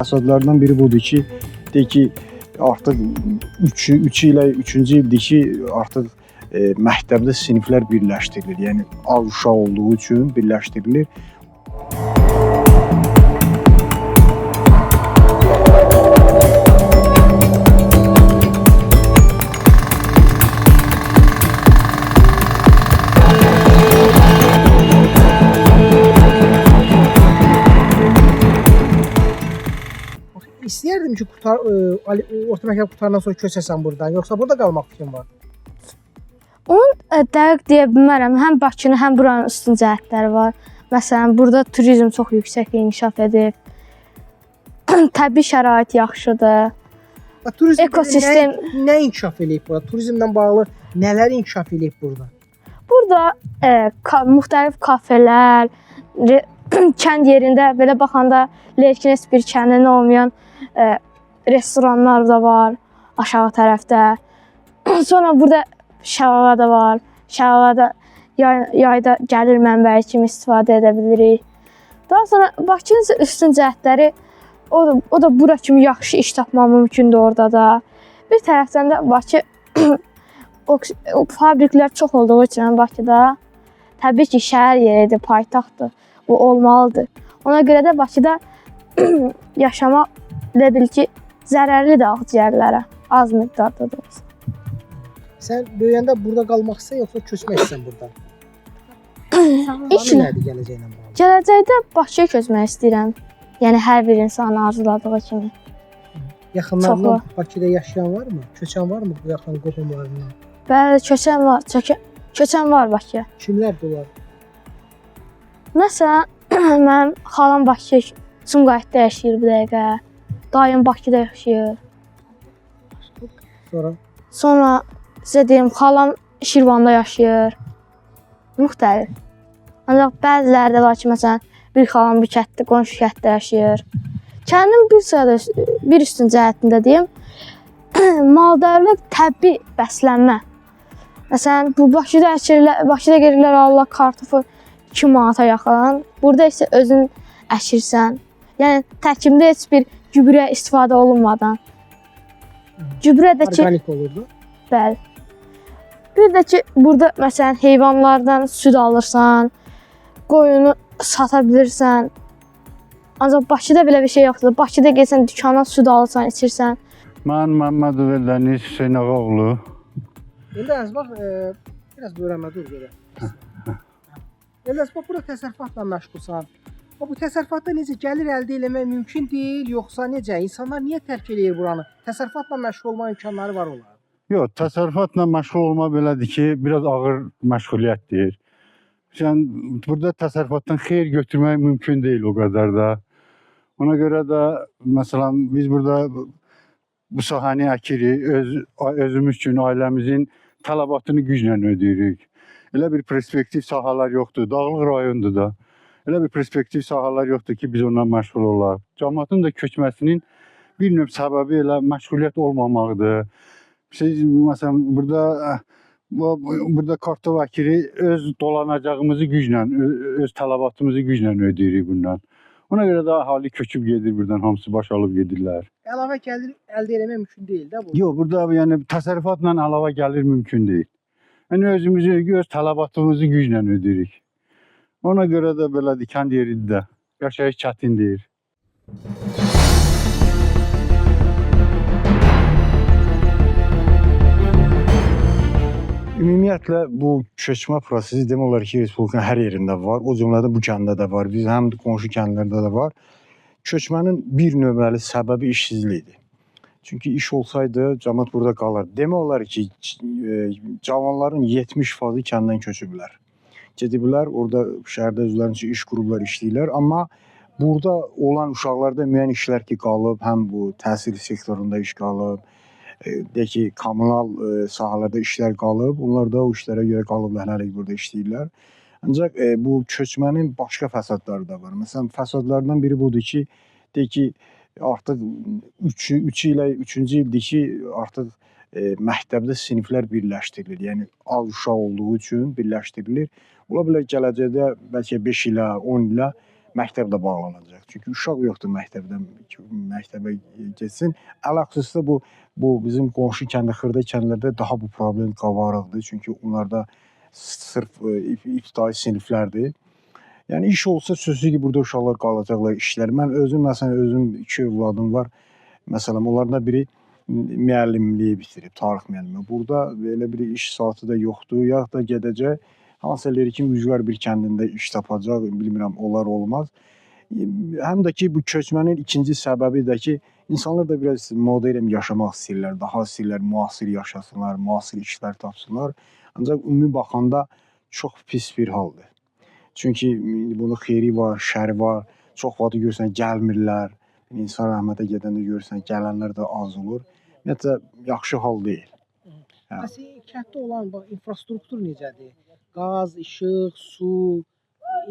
Fəsadlardan biri budur ki, deyək ki, artıq 3 ilə 3-cü ildir ki, artıq məktəbdə siniflər birləşdirilir. Yəni az uşaq olduğu üçün birləşdirilir. İstəyərdim ki, orta məktəb qurtarandan sonra köçəsən buradan, yoxsa burada qalmaq fikrin var? Onu dəqiq deyə bilmərəm. Həm Bakının, həm buranın üstün cəhətləri var. Məsələn, burada turizm çox yüksək inkişaf edib. Təbii şərait yaxşıdır. Turizm Ekosistem nə inkişaf eləyib burada? Turizmlə bağlı nələr inkişaf eləyib burada? Burada müxtəlif kafelər, kənd yerində belə baxanda Lerkines bir kəndində olmayan restoranlar da var aşağı tərəfdə. Sonra burada şəlalə də var. Şəlalədə yayda gəlir mənbəyi kimi istifadə edə bilirik. Daha sonra Bakının üstün cəhətləri o da bura kimi yaxşı iş tapmaq mümkündür orada da. Bir tərəfdən də Bakı fabriklər çox olduğu üçün Bakıda təbii ki, şəhər yeridir, paytaxtdır. Bu olmalıdır. Ona görə də Bakıda yaşamaq elə bil ki, zərərlidir ağciyərlərə, az miqdarda da olsa. Sən böyüyəndə burada qalmaq istəyirsən, yoxsa köçmək istəyirsən buradan? İşlə. Nədir gələcəklə bağlı? Gələcəkdə Bakıya köçmək istəyirəm. Yəni hər bir insanın arzuladığı kimi. Yaxınlarından Bakıda yaşayan varmı? Köçən varmı bu yaxın qohumlarından? Bəli, köçən var Bakıya. Kimlərdir onlar? Məsələn, mənim xalam Bakıya, Sumqayıtda yaşayır bu dəqiqə. Dayım Bakıda yaşayır. Sonra sizə deyim, xalam Şirvanda yaşayır. Müxtəlif. Ancaq bəziləri də var ki, məsələn, bir xalam bir kətdə, qonşu kətdə yaşayır. Kəndin bir üstün cəhətində deyim, maldarlıq, təbii bəslənmə. Məsələn, bu Bakıda gedirlər Allah kartofu 2 manata yaxın. Burada isə özün əkirsən. Yəni təkimdə heç bir gübrə istifadə olunmadan. Gübrə də ki, organik olurdu. Bəli. Bir də ki, burada məsələn heyvanlardan süd alırsan, qoyunu sata bilirsən. Ancaq Bakıda belə bir şey yoxdur. Bakıda gəlsən dükandan süd alırsan, içirsən. Mən Məmmədov Dəniz Hüseyn Ağaoğlu. İndi bax, biraz öyrənmə dur görə. Bax, burada təsərrüfatla məşğulsan. Bu təsərrüfatda necə gəlir əldə etmək mümkün deyil, yoxsa necə? İnsanlar niyə tərk eləyir buranı? Təsərrüfatla məşğul olma imkanları var olar. Yox, təsərrüfatla məşğul olma belədir ki, biraz ağır məşğuliyyətdir. Yəni burada təsərrüfatdan xeyir götürmək mümkün deyil o qədər də. Ona görə də məsələn biz burada bu sahəni əkirik, özümüz üçün ailəmizin tələbatını güclə ödəyirik. Elə bir perspektiv sahələr yoxdur, dağlıq rayondur da. Elə bir perspektiv sahələr yoxdur ki, biz ondan məşğul olaq. Cəmiyyətin də köçməsinin bir növ səbəbi elə məşğuliyyət olmamaqdır. Məsələn, burada kartof əkirik, öz dolanacağımızı güclə, öz tələbatımızı güclə ödəyirik bundan. Ona görə də əhali köçüb gedir buradan, hamısı baş alıb gedirlər. Əlavə gəlir əldə etmək mümkün deyil də bu. Yox, burada yəni təsərrüfatla əlavə gəlir mümkün deyil. Yəni özümüzü, öz tələbatımızı güclə ödəyirik. Ona görə də belədir, kənd yerində yaşayış çətindir. Ümumiyyətlə bu köçmə prosesi demək olar ki, Respublikanın hər yerində var. O cümlədən bu kəndə də var. Biz həm də qonşu kəndlərdə də var. Köçmənin bir nömrəli səbəbi işsizlikdir. Çünki iş olsaydı cəmiyyət burada qalar. Demək olar ki, cavanların 70% kənddən köçüblər. Gediblər, orada şəhərdə özlərin üçün iş qurublar, işləyirlər. Amma burada olan uşaqlarda müəyyən işlər ki qalıb, həm bu təhsil sektorunda iş qalıb, deyək ki, kommunal sahələrdə işlər qalıb. Onlar da o işlərə görə qalıblar, hələlik burada işləyirlər. Ancaq bu köçmənin başqa fəsadları da var. Məsələn, fəsadlardan biri budur ki, deyək ki, artıq 3-cü ildir ki, artıq məktəbdə siniflər birləşdirilir. Yəni az uşaq olduğu üçün birləşdirilir. Ola bilər gələcəkdə bəlkə 5 ilə, 10 ilə məktəb də bağlanacaq. Çünki uşaq yoxdur məktəbə getsin. Ələxüsus da bu bizim qonşu kəndə, xırda kəndlərdə daha bu problem qabarıqdır. Çünki onlarda sırf ibtidai siniflərdir. Yəni iş olsa sözsüz ki, burada uşaqlar qalacaqlar işlər. Mən özüm 2 övladım var. Məsələn, onlardan biri müəllimliyi bitirib, tarix müəllimi. Burada belə bir iş saatı da yoxdur. Ya da gedəcək hansısa Lərikin Ucqar bir kəndində iş tapacaq, bilmirəm, olar olmaz. Həm də ki, bu köçmənin ikinci səbəbi də ki, insanlar da biraz modern yaşamaq istəyirlər, daha istəyirlər müasir yaşasınlar, müasir işlər tapsınlar. Ancaq ümumi baxanda çox pis bir haldır. Çünki bunun xeyri var, şəri var. Çox vaxt görürsən gəlmirlər. İnsan rəhmətə gedəndə görürsən gələnlər də az olur. Ümumiyyətlə yaxşı hal deyil. Hə. Məsələn, kənddə olan bax infrastruktur necədir? Qaz, işıq, su,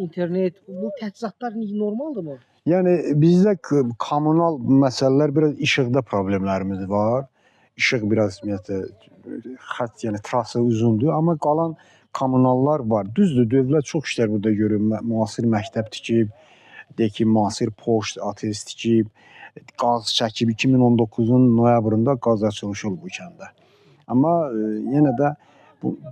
internet, bu təchizatlar normaldırmı? Yəni bizdə kommunal məsələlər biraz işıqda problemlərimiz var. İşıq biraz ümumiyyətlə xətt, yəni trassa uzundur, amma qalan kommunallar var. Düzdür, dövlət çox işlər burada görür. Müasir məktəb tikib, deyək ki, müasir poçt, ATS tikib, qaz çəkib. 2019-un noyabrında qaz açılışı olub bu kəndə. Amma yenə də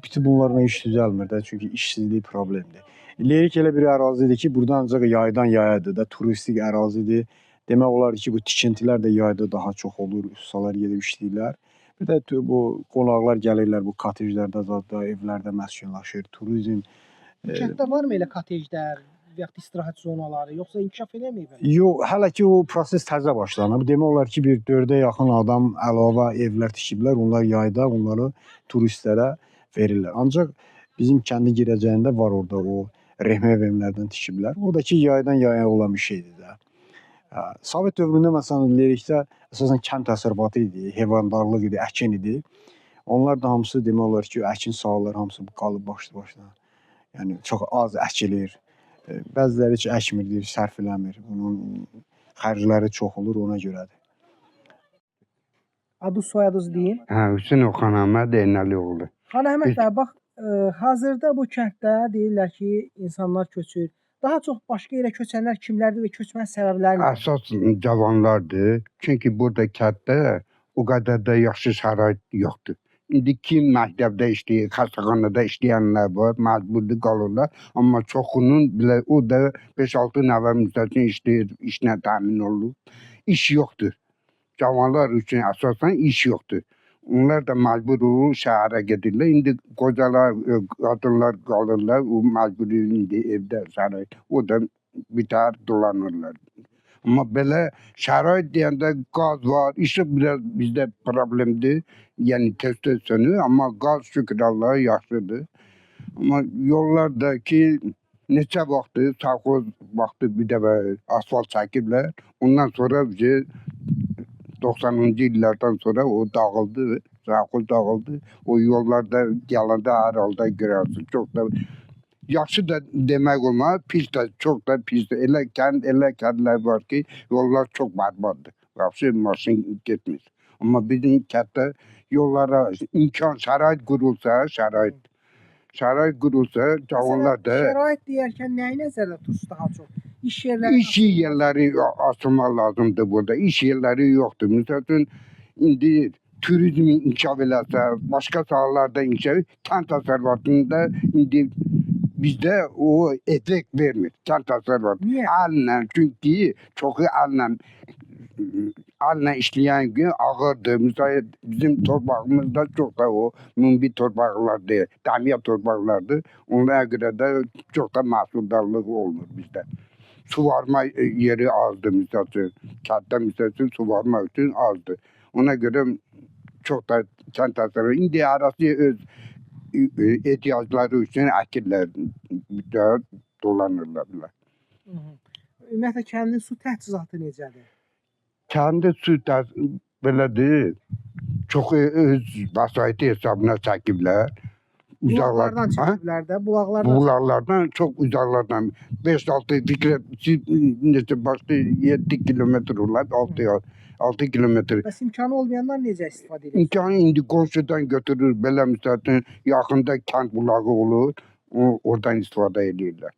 bütün bunlarla iş düzəlmir də, çünki işsizlik problemdir. Lerik elə bir ərazidir ki, burada ancaq yaydan yayadır da, turistik ərazidir. Demək olar ki, bu tikintilər də yayda daha çox olur, ustalar gedib işləyirlər. Bir də bu qonaqlar gəlirlər, bu kotejlərdə, evlərdə məskunlaşır, turizm. Kənddə varmı elə kotejlər və ya istirahət zonaları, yoxsa inkişaf eləməyib? Yox, hələ ki o proses təzə başlanıb. Demək olar ki, bir 4-ə yaxın adam əlavə evlər tikiblər. Onlar yayda onları turistlərə verirlər. Ancaq bizim kəndi girəcəyində var orada o rehmə evlərdən tikiblər. Oradakı yaydan yaya olan bir şeydir də. Sovet dövründə məsələn Lerikdə əsasən kənd təsərrüfatı idi, heyvandarlıq idi, əkin idi. Onlar da hamısı demək olar ki, əkin sahələri hamısı qalıb başlı başına. Yəni çox az əkilir. Bəziləri heç əkmir, sərf eləmir. Bunun xərcləri çox olur, ona görədir. Adı soyadınız deyin. Hüseyn Oxan Əhməd Eynəlioğlu. Xan Əhməd bəy, bax, hazırda bu kənddə deyirlər ki, insanlar köçür. Daha çox başqa yerə köçənlər kimlərdir və köçmənin səbəbləri nədir? Əsas cavanlardır. Çünki burada kənddə o qədər də yaxşı şərait yoxdur. İndi kim məktəbdə işləyir, xəstəxanada işləyənlər var, məcburdur qalırlar. Amma çoxunun belə o da 5-6 nəfər müstəqil işləyir, işlə təmin olunur. İş yoxdur. Cavanlar üçün əsasən iş yoxdur. Onlar da məcbur olur, şəhərə gedirlər. İndi qocalar, qadınlar qalırlar, o məcbur indi evdə şərait. O da bitər dolanırlar. Amma belə şərait deyəndə qaz var, işıq biraz bizdə problemdir. Yəni tez-tez sönür, amma qaz şükür Allaha yaxşıdır. Amma yollardakı neçə vaxtı, sağxoz vaxtı bir dəfə asfalt çəkiblər. Ondan sonra 90-cı illərdən sonra o dağıldı, sağxoz dağıldı. O yollarda gələndə hər halda görərsin. Çox da yaxşı da demək olmaz, pis də, çox da pisdir. Elə kəndlər var ki, yollar çox bərbaddır. Vəbsə maşın getmir. Amma bizim kənddə yollara imkan, şərait qurulsa, şərait qurulsa, cavanlar da... Şərait deyərkən nəyi nəzərdə tutursunuz daha çox? İş yerləri... İş yerləri açılmaq lazımdır burada. İş yerləri yoxdur. Məsələn, indi turizmi inkişaf eləsə, başqa sahələrdə inkişaf, kənd təsərrüfatında indi bizdə o effekt vermir. Kənd təsərrüfatı. Niyə? Əllə, çünki çoxu əllə işləyən gün ağırdır. Məsələn, bizim torpağımızda çox da o mümbi torpaqlardır, dəmiyyat torpaqlardır. Onlara görə də çox da məhsuldarlıq olmur bizdə. Suvarma yeri azdır, məsələn. Kənddə məsələn suvarma üçün azdır. Ona görə çox da kənd təsərrüfatı. İndi arası öz ehtiyacları üçün əkirlər, dolanırlar. Ümumiyyətlə, kəndin su təchizatı necədir? Kəndi su belədir, çox öz vəsaiti hesabına çəkiblər. Bulaqlardan çəkiblər də, bulaqlardan. Bulaqlardan, çox uzaqlardan. 5-6 neçə başqa 7 kilometr olar, 6 kilometr. Bəs imkanı olmayanlar necə istifadə edir? İmkanı indi qonşudan götürür, belə məsələn, yaxında kənd bulağı olur, oradan istifadə edirlər.